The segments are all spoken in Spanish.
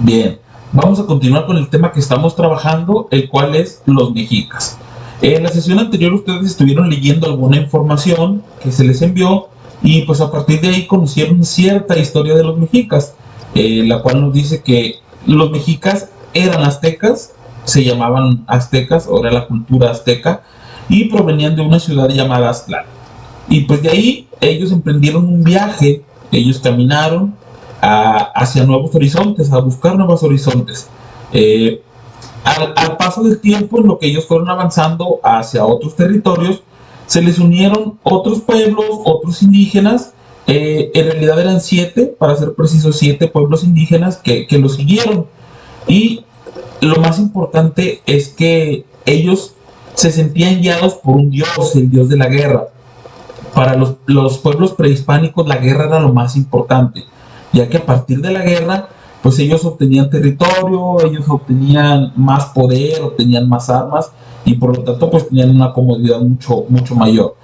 Bien, vamos a continuar con el tema que estamos trabajando, el cual es los mexicas. En la sesión anterior ustedes estuvieron leyendo alguna información que se les envió y pues a partir de ahí conocieron cierta historia de los mexicas, la cual nos dice que los mexicas eran aztecas, se llamaban aztecas, o era la cultura azteca, y provenían de una ciudad llamada Aztlán. Y pues de ahí ellos emprendieron un viaje, ellos caminaron hacia nuevos horizontes, a buscar nuevos horizontes. Eh, al paso del tiempo, en lo que ellos fueron avanzando hacia otros territorios, se les unieron otros pueblos, otros indígenas. En realidad eran 7, para ser precisos, 7 pueblos indígenas que los siguieron. Y lo más importante es que ellos se sentían guiados por un dios, el dios de la guerra. Para los pueblos prehispánicos la guerra era lo más importante, ya que a partir de la guerra, pues ellos obtenían territorio, ellos obtenían más poder, obtenían más armas y por lo tanto pues tenían una comodidad mucho, mucho mayor.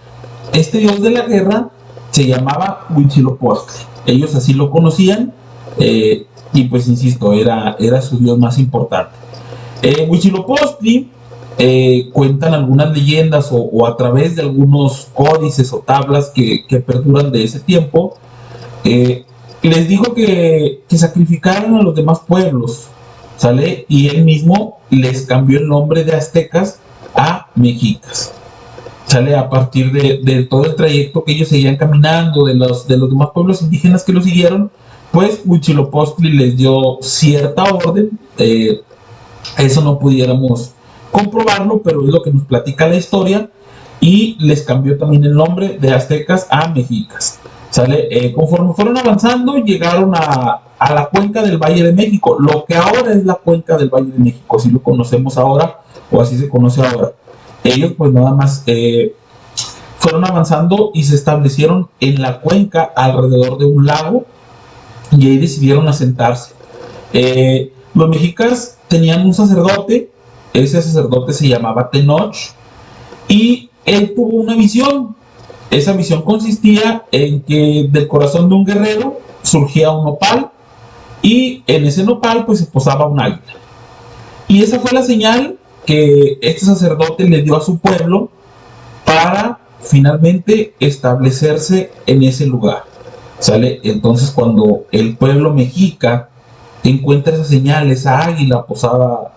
Este dios de la guerra se llamaba Huitzilopochtli, ellos así lo conocían, y pues insisto, era su dios más importante. Huitzilopochtli, cuentan algunas leyendas o a través de algunos códices o tablas que perduran de ese tiempo, les dijo que sacrificaran a los demás pueblos, ¿sale? Y él mismo les cambió el nombre de aztecas a mexicas, ¿sale? A partir de todo el trayecto que ellos seguían caminando, de los demás pueblos indígenas que lo siguieron, pues Huitzilopochtli les dio cierta orden. Eso no pudiéramos comprobarlo, pero es lo que nos platica la historia, y les cambió también el nombre de aztecas a mexicas. ¿Sale? Conforme fueron avanzando, llegaron a la cuenca del Valle de México, lo que ahora es la cuenca del Valle de México, si lo conocemos ahora, o así se conoce ahora. Ellos pues nada más fueron avanzando y se establecieron en la cuenca alrededor de un lago, y ahí decidieron asentarse. Los mexicas tenían un sacerdote, ese sacerdote se llamaba Tenoch, y él tuvo una visión. Esa visión consistía en que del corazón de un guerrero surgía un nopal, y en ese nopal pues se posaba un águila. Y esa fue la señal que este sacerdote le dio a su pueblo para finalmente establecerse en ese lugar. ¿Sale? Entonces cuando el pueblo mexica encuentra esa señal, esa águila posada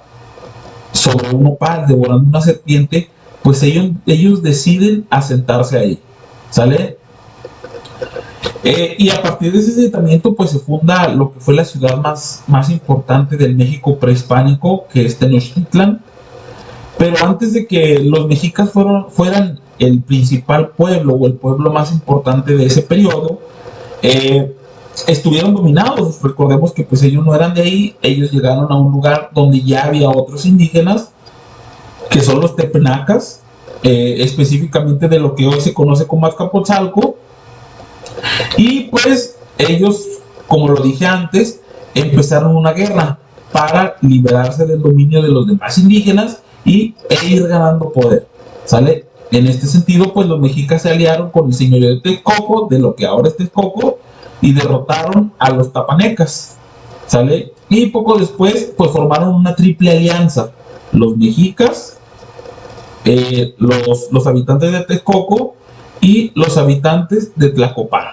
sobre un nopal devorando una serpiente, pues ellos deciden asentarse ahí. ¿Sale? Y a partir de ese asentamiento pues se funda lo que fue la ciudad más importante del México prehispánico, que es Tenochtitlan. Pero antes de que los mexicas fueran el principal pueblo o el pueblo más importante de ese periodo, estuvieron dominados. Recordemos que pues ellos no eran de ahí, ellos llegaron a un lugar donde ya había otros indígenas, que son los tepenacas, específicamente de lo que hoy se conoce como Azcapotzalco. Y pues ellos, como lo dije antes, empezaron una guerra para liberarse del dominio de los demás indígenas e ir ganando poder, ¿sale? En este sentido, pues los mexicas se aliaron con el señorío de Texcoco, de lo que ahora es Texcoco, y derrotaron a los tapanecas, ¿sale? Y poco después, pues formaron una triple alianza: los mexicas, los habitantes de Texcoco y los habitantes de Tlacopan,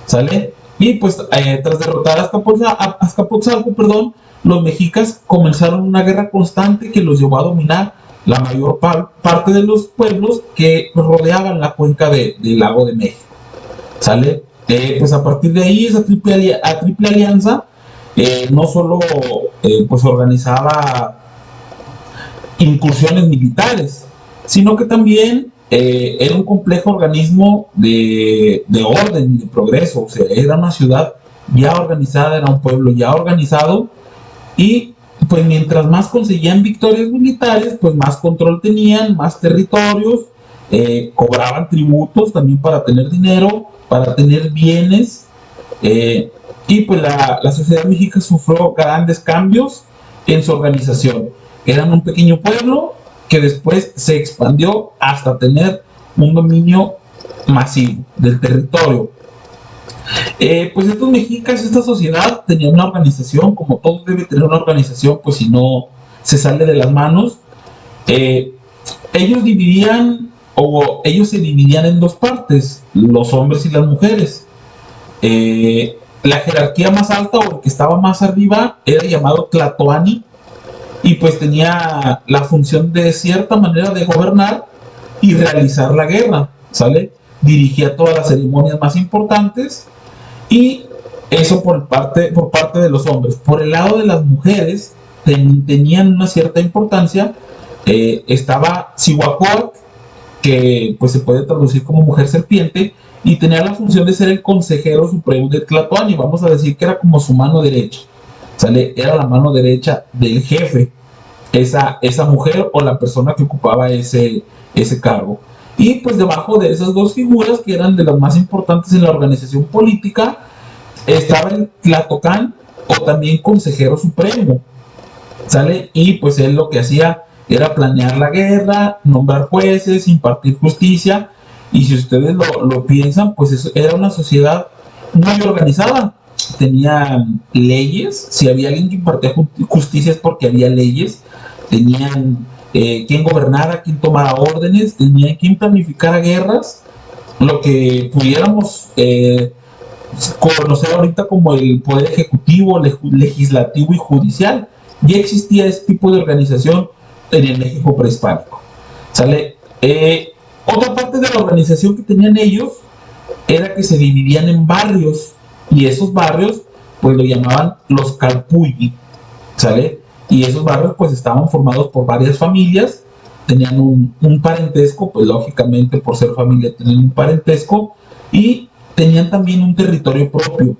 ¿sale? Y pues tras derrotar a Azcapotzalco, perdón, los mexicas comenzaron una guerra constante que los llevó a dominar la mayor parte de los pueblos que rodeaban la cuenca del lago de México, ¿sale? Pues a partir de ahí, esa triple alianza no solo pues organizaba incursiones militares, sino que también era un complejo organismo de orden y de progreso. O sea, era una ciudad ya organizada, era un pueblo ya organizado, y pues mientras más conseguían victorias militares, pues más control tenían, más territorios, cobraban tributos también para tener dinero, para tener bienes, y pues la sociedad mexica sufrió grandes cambios en su organización. Eran un pequeño pueblo que después se expandió hasta tener un dominio masivo del territorio. Pues estos mexicas, esta sociedad tenía una organización, como todo debe tener una organización, pues si no se sale de las manos. Eh, ellos dividían, o ellos se dividían en dos partes, los hombres y las mujeres. La jerarquía más alta o el que estaba más arriba era llamado Tlatoani y pues tenía la función de cierta manera de gobernar y realizar la guerra, ¿sale? Dirigía todas las ceremonias más importantes y eso por parte de los hombres. Por el lado de las mujeres tenían una cierta importancia. Estaba Cihuacóatl, que pues se puede traducir como mujer serpiente, y tenía la función de ser el consejero supremo de Tlatoani. Vamos a decir que era como su mano derecha, ¿sale? Era la mano derecha del jefe, esa mujer o la persona que ocupaba ese cargo. Y pues debajo de esas dos figuras, que eran de las más importantes en la organización política, estaba el Tlatocán, o también consejero supremo, ¿sale? Y pues él lo que hacía era planear la guerra, nombrar jueces, impartir justicia, y si ustedes lo piensan, pues eso era una sociedad muy organizada. Tenían leyes, si había alguien que impartía justicia es porque había leyes, tenían quien gobernara, quien tomara órdenes, tenían quien planificara guerras, lo que pudiéramos conocer ahorita como el poder ejecutivo, legislativo y judicial. Ya existía ese tipo de organización en el México prehispánico, ¿sale? Otra parte de la organización que tenían ellos era que se dividían en barrios, y esos barrios pues lo llamaban los calpulli, ¿sale? Y esos barrios pues estaban formados por varias familias, tenían un parentesco, pues lógicamente por ser familia tenían un parentesco, y tenían también un territorio propio,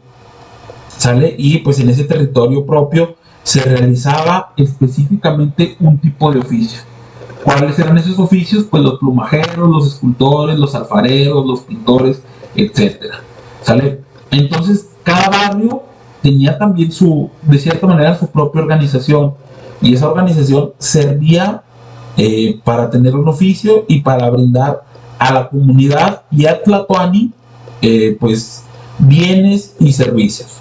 ¿sale? Y pues en ese territorio propio se realizaba específicamente un tipo de oficio. ¿Cuáles eran esos oficios? Pues los plumajeros, los escultores, los alfareros, los pintores, etcétera, ¿sale? Entonces, cada barrio tenía también de cierta manera, su propia organización, y esa organización servía para tener un oficio y para brindar a la comunidad y a Tlatoani, pues, bienes y servicios.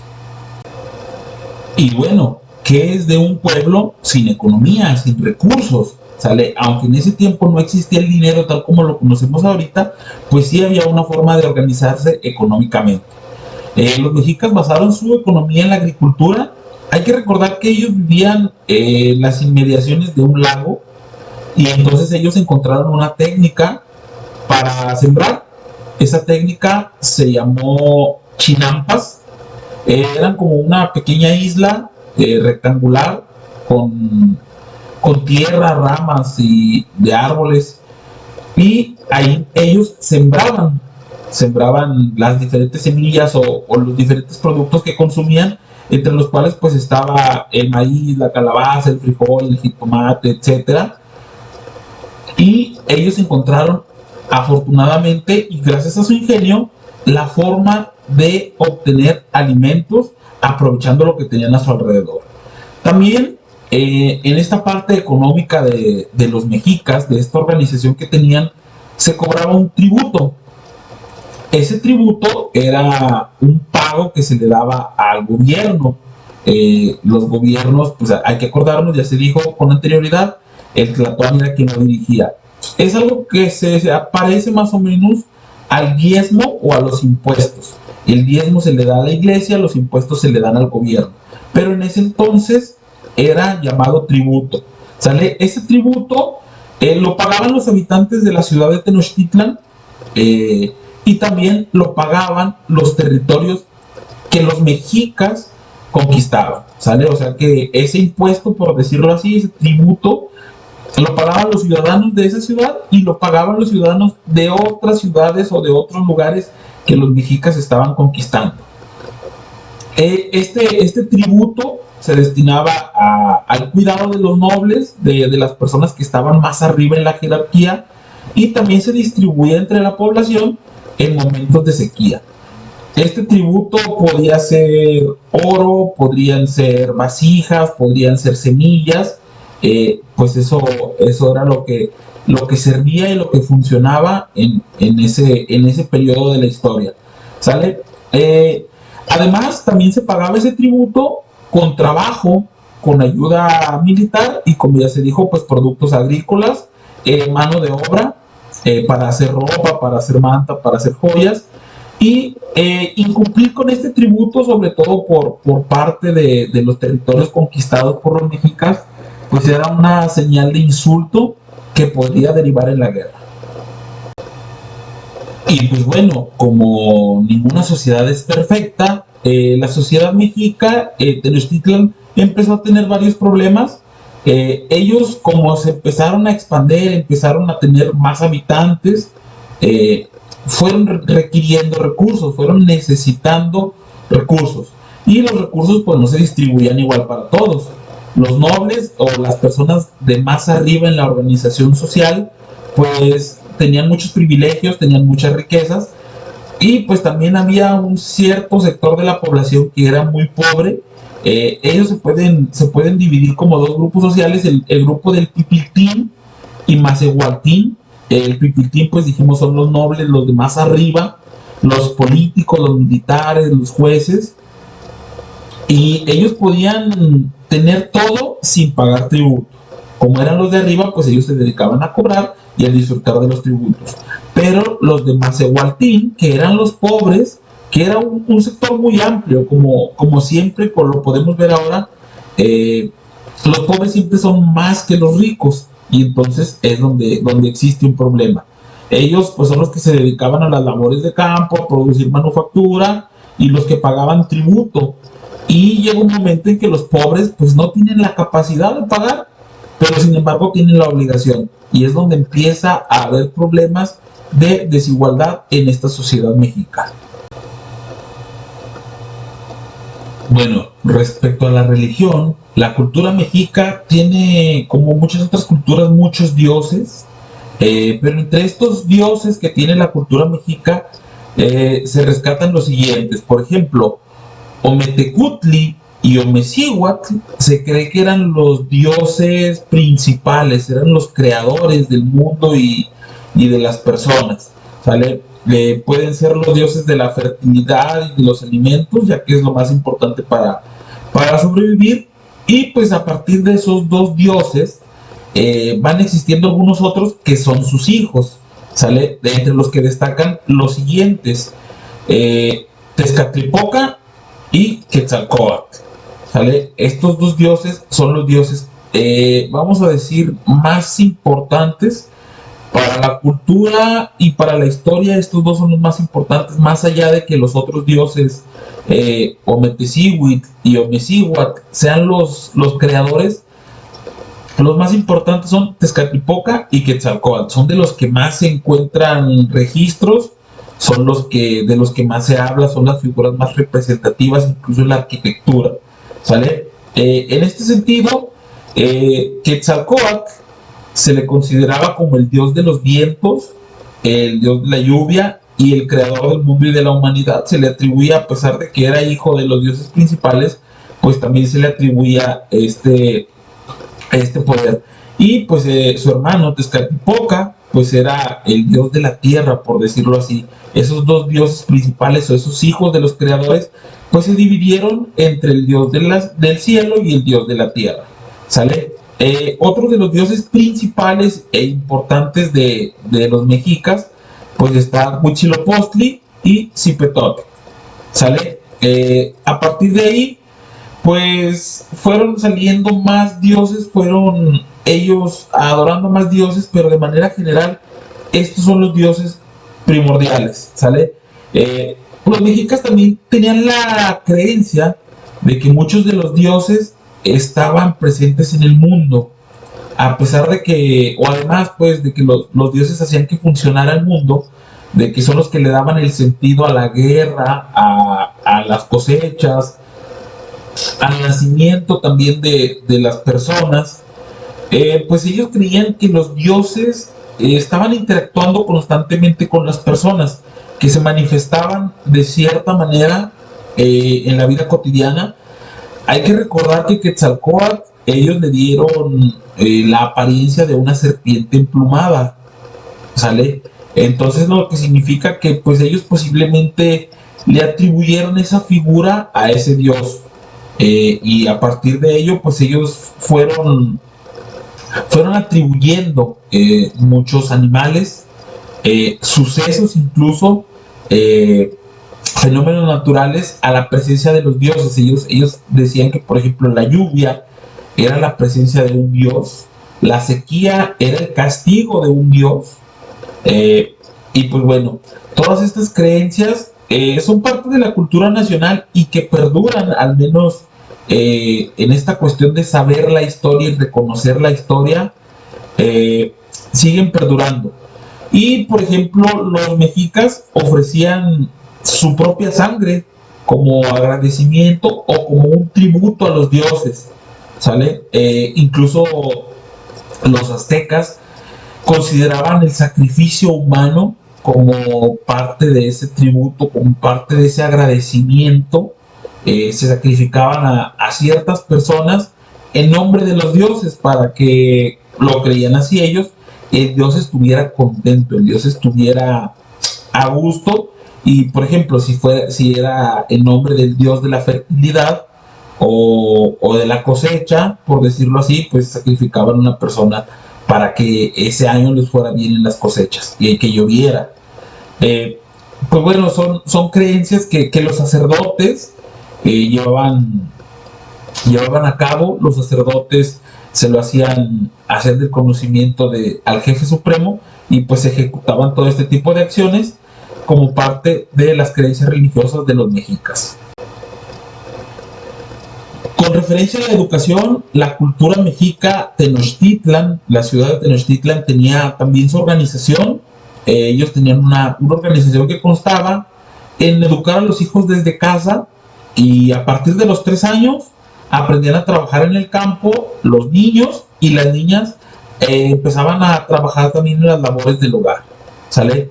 Y bueno, ¿qué es de un pueblo sin economía, sin recursos? ¿Sale? Aunque en ese tiempo no existía el dinero tal como lo conocemos ahorita, pues sí había una forma de organizarse económicamente. Los mexicas basaron su economía en la agricultura. Hay que recordar que ellos vivían en las inmediaciones de un lago, y entonces ellos encontraron una técnica para sembrar. Esa técnica se llamó chinampas. Eran como una pequeña isla rectangular con tierra, ramas y de árboles, y ahí ellos sembraban las diferentes semillas o los diferentes productos que consumían, entre los cuales pues estaba el maíz, la calabaza, el frijol, el jitomate, etcétera. Y ellos encontraron, afortunadamente y gracias a su ingenio, la forma de obtener alimentos aprovechando lo que tenían a su alrededor. También en esta parte económica de los mexicas, de esta organización que tenían, se cobraba un tributo. Ese tributo era un pago que se le daba al gobierno. Los gobiernos, pues hay que acordarnos, ya se dijo con anterioridad, el Tlatoani era quien lo dirigía. Es algo que se parece más o menos al diezmo o a los impuestos. El diezmo se le da a la iglesia, los impuestos se le dan al gobierno. Pero en ese entonces era llamado tributo, ¿sale? Ese tributo lo pagaban los habitantes de la ciudad de Tenochtitlan, y también lo pagaban los territorios que los mexicas conquistaban, ¿sale? O sea que ese impuesto, por decirlo así, ese tributo, lo pagaban los ciudadanos de esa ciudad y lo pagaban los ciudadanos de otras ciudades o de otros lugares que los mexicas estaban conquistando. Este tributo se destinaba al cuidado de los nobles, de las personas que estaban más arriba en la jerarquía, y también se distribuía entre la población en momentos de sequía. Este tributo podía ser oro, podrían ser vasijas, podrían ser semillas, pues eso era lo que servía y lo que funcionaba en ese periodo de la historia, ¿sale? Eh, Además, también se pagaba ese tributo con trabajo, con ayuda militar y, como ya se dijo, pues productos agrícolas, mano de obra, para hacer ropa, para hacer manta, para hacer joyas. Y incumplir con este tributo, sobre todo por parte de los territorios conquistados por los mexicas, pues era una señal de insulto que podría derivar en la guerra. Y pues bueno, como ninguna sociedad es perfecta, la sociedad mexica, Tenochtitlan, empezó a tener varios problemas. Ellos, como se empezaron a expandir, empezaron a tener más habitantes, eh, fueron requiriendo recursos, fueron necesitando recursos. Y los recursos pues no se distribuían igual para todos. Los nobles o las personas de más arriba en la organización social pues tenían muchos privilegios, tenían muchas riquezas, y pues también había un cierto sector de la población que era muy pobre. Ellos se pueden dividir como dos grupos sociales, el grupo del Pipiltín y Macehualtín. El Pipiltín, pues dijimos, son los nobles, los de más arriba, los políticos, los militares, los jueces, y ellos podían tener todo sin pagar tributo. Como eran los de arriba, pues ellos se dedicaban a cobrar y a disfrutar de los tributos. Pero los de Macehualtín, que eran los pobres, que era un sector muy amplio, como siempre lo podemos ver ahora, eh, los pobres siempre son más que los ricos, y entonces es donde existe un problema. Ellos pues son los que se dedicaban a las labores de campo, a producir manufactura, y los que pagaban tributo. Y llega un momento en que los pobres pues no tienen la capacidad de pagar, pero sin embargo tienen la obligación. Y es donde empieza a haber problemas de desigualdad en esta sociedad mexicana. Bueno, respecto a la religión, la cultura mexica tiene, como muchas otras culturas, muchos dioses, pero entre estos dioses que tiene la cultura mexica, se rescatan los siguientes. Por ejemplo, Ometecutli y Omecíhuatl se cree que eran los dioses principales, eran los creadores del mundo y de las personas, ¿sale? Pueden ser los dioses de la fertilidad y de los alimentos, ya que es lo más importante para sobrevivir. Y pues a partir de esos dos dioses van existiendo algunos otros que son sus hijos, ¿sale? Entre los que destacan los siguientes: Tezcatlipoca y Quetzalcóatl, ¿sale? Estos dos dioses son los dioses, vamos a decir, más importantes para la cultura y para la historia. Estos dos son los más importantes, más allá de que los otros dioses, Ometecihuitl y Omecíhuatl, sean los creadores. Los más importantes son Tezcatlipoca y Quetzalcóatl, son de los que más se encuentran registros, son de los que más se habla, son las figuras más representativas, incluso en la arquitectura, ¿sale? En este sentido, Quetzalcóatl se le consideraba como el dios de los vientos, el dios de la lluvia y el creador del mundo y de la humanidad. Se le atribuía, a pesar de que era hijo de los dioses principales, pues también se le atribuía este poder. Y pues su hermano Tezcatlipoca pues era el dios de la tierra, por decirlo así. Esos dos dioses principales, o esos hijos de los creadores, pues se dividieron entre el dios del cielo y el dios de la tierra, ¿sale? Otro de los dioses principales e importantes de los mexicas, pues está Huitzilopochtli y Zipetotl, ¿sale? A partir de ahí, pues fueron saliendo más dioses, fueron ellos adorando más dioses, pero de manera general, estos son los dioses primordiales, ¿sale? Los mexicas también tenían la creencia de que muchos de los dioses estaban presentes en el mundo, a pesar de que, o además pues, de que los dioses hacían que funcionara el mundo, de que son los que le daban el sentido a la guerra, a las cosechas, al nacimiento también de las personas. Pues ellos creían que los dioses estaban interactuando constantemente con las personas, que se manifestaban de cierta manera en la vida cotidiana. Hay que recordar que Quetzalcóatl, ellos le dieron la apariencia de una serpiente emplumada, ¿sale? Entonces lo que significa que pues ellos posiblemente le atribuyeron esa figura a ese dios. Y a partir de ello, pues ellos fueron atribuyendo muchos animales, sucesos incluso, fenómenos naturales a la presencia de los dioses. Ellos decían que, por ejemplo, la lluvia era la presencia de un dios, la sequía era el castigo de un dios, y pues bueno, todas estas creencias son parte de la cultura nacional y que perduran, al menos en esta cuestión de saber la historia y reconocer la historia, siguen perdurando. Y por ejemplo, los mexicas ofrecían su propia sangre como agradecimiento o como un tributo a los dioses, ¿sale? Incluso los aztecas consideraban el sacrificio humano como parte de ese tributo, como parte de ese agradecimiento. Se sacrificaban a ciertas personas en nombre de los dioses para que, lo creían así ellos, el dios estuviera contento, el dios estuviera a gusto. Y por ejemplo, si era en nombre del dios de la fertilidad o de la cosecha, por decirlo así, pues sacrificaban a una persona para que ese año les fuera bien en las cosechas y que lloviera. Pues bueno, son creencias que los sacerdotes llevaban a cabo. Los sacerdotes se lo hacían hacer del conocimiento al jefe supremo, y pues ejecutaban todo este tipo de acciones como parte de las creencias religiosas de los mexicas. Con referencia a la educación, la cultura mexica, Tenochtitlan, la ciudad de Tenochtitlan tenía también su organización. Ellos tenían una organización que constaba en educar a los hijos desde casa, y a partir de los 3 años aprendían a trabajar en el campo. Los niños y las niñas empezaban a trabajar también en las labores del hogar, ¿sale?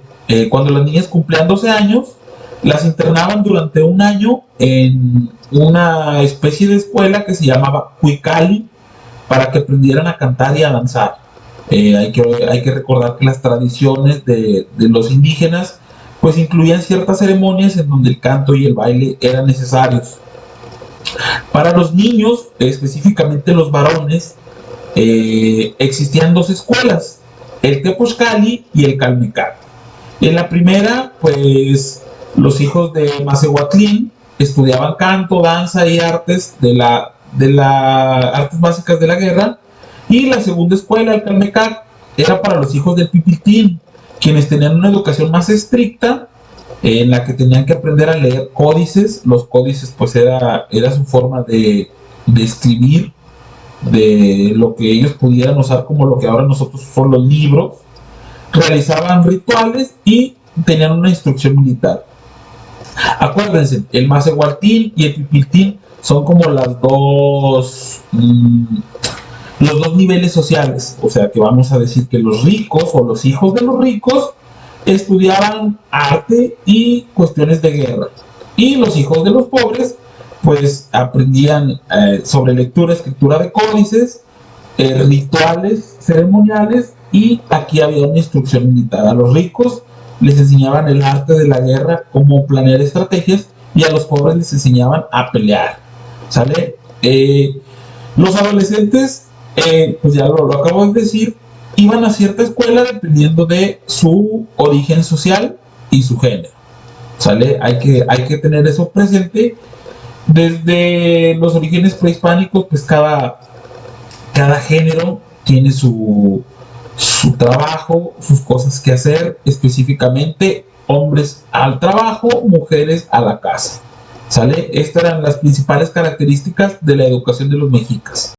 Cuando las niñas cumplían 12 años, las internaban durante un año en una especie de escuela que se llamaba Cuicali, para que aprendieran a cantar y a danzar. Hay que recordar que las tradiciones de los indígenas pues incluían ciertas ceremonias en donde el canto y el baile eran necesarios. Para los niños, específicamente los varones, existían 2 escuelas, el Tepochcali y el Calmecac. En la primera, pues los hijos de Macehuatlín estudiaban canto, danza y artes artes básicas de la guerra. Y la segunda escuela, el Calmecac, era para los hijos del Pipiltín, quienes tenían una educación más estricta, en la que tenían que aprender a leer códices. Los códices pues era su forma de escribir, de lo que ellos pudieran usar como lo que ahora nosotros son los libros. Realizaban rituales y tenían una instrucción militar. Acuérdense, el Macehuatlín y el Pipiltín son como los dos niveles sociales. O sea que vamos a decir que los ricos o los hijos de los ricos estudiaban arte y cuestiones de guerra, y los hijos de los pobres pues aprendían sobre lectura, escritura de códices, rituales ceremoniales, y aquí había una instrucción militar. A los ricos les enseñaban el arte de la guerra, cómo planear estrategias, y a los pobres les enseñaban a pelear, ¿sale? Los adolescentes, pues ya lo acabo de decir, iban a cierta escuela dependiendo de su origen social y su género, ¿sale? Hay que tener eso presente. Desde los orígenes prehispánicos, pues cada género tiene su trabajo, sus cosas que hacer. Específicamente, hombres al trabajo, mujeres a la casa, ¿sale? Estas eran las principales características de la educación de los mexicas.